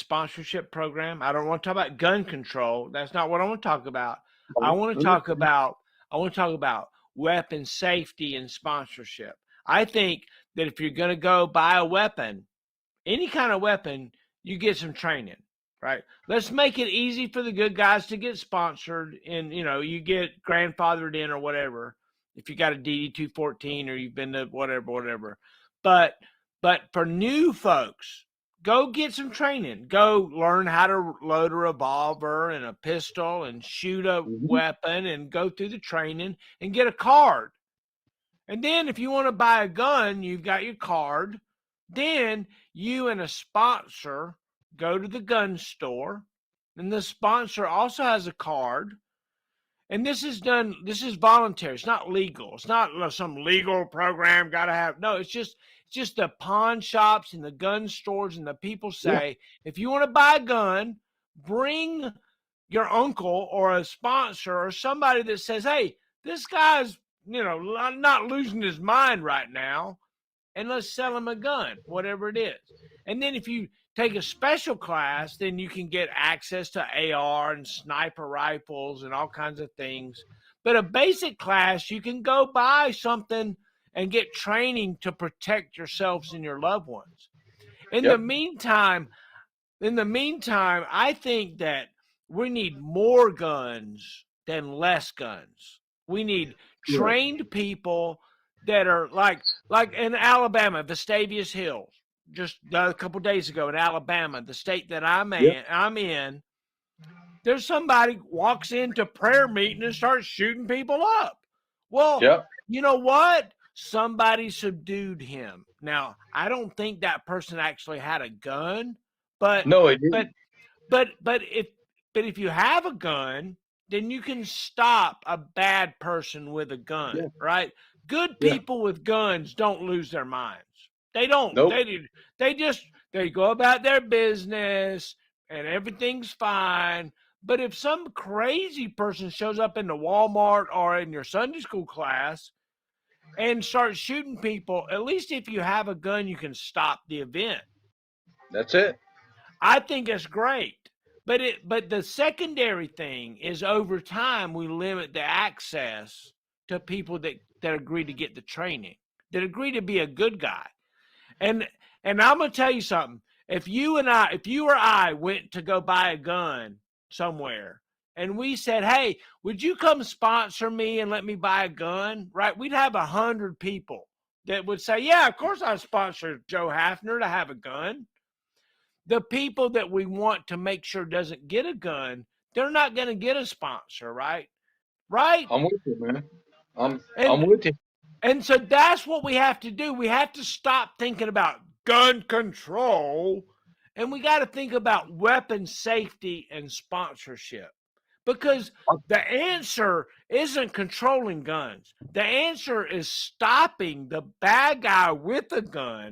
sponsorship program. I don't want to talk about gun control. That's not what I want to talk about. I Oh, want to talk about weapon safety and sponsorship. I think that if you're going to go buy a weapon, any kind of weapon, you get some training, right? Let's make it easy for the good guys to get sponsored, and you get grandfathered in or whatever. If you got a DD 214 or you've been to whatever. But for new folks, go get some training. Go learn how to load a revolver and a pistol and shoot a mhm. weapon and go through the training and get a card. And then if you want to buy a gun, you've got your card. Then you and a sponsor go to the gun store, and the sponsor also has a card. And this is voluntary. It's not legal. It's not some legal program got to have. No, it's just the pawn shops and the gun stores and the people Yeah, say, if you want to buy a gun, bring your uncle or a sponsor or somebody that says, hey, this guy's, not losing his mind right now, and let's sell him a gun, whatever it is. And then if you take a special class, then you can get access to AR and sniper rifles and all kinds of things. But a basic class, you can go buy something and get training to protect yourselves and your loved ones. In the yep, meantime, I think that we need more guns than less guns. We need right. trained people that are like in Alabama, Vestavia Hills. Just a couple days ago in Alabama, the state that I'm Yep, in, there's somebody walks into prayer meeting and starts shooting people up. Well, yep. you know what? Somebody subdued him. Now, I don't think that person actually had a gun, but No, it but didn't. but if you have a gun, then you can stop a bad person with a gun, Yeah, right? Good yeah. people with guns don't lose their minds. They don't. Nope. They go about their business and everything's fine. But if some crazy person shows up in the Walmart or in your Sunday school class and starts shooting people, at least if you have a gun, you can stop the event. That's it. I think it's great. But the secondary thing is over time we limit the access to people that agree to get the training, that agree to be a good guy. And I'm gonna tell you something. If you or I went to go buy a gun somewhere and we said, hey, would you come sponsor me and let me buy a gun? Right? We'd have 100 people that would say, yeah, of course I sponsor Joe Hafner to have a gun. The people that we want to make sure doesn't get a gun, they're not going to get a sponsor, right? Right? I'm with you, man. I'm And with you. and so that's what we have to do. We have to stop thinking about gun control, and we got to think about weapon safety and sponsorship. Because the answer isn't controlling guns. The answer is stopping the bad guy with a gun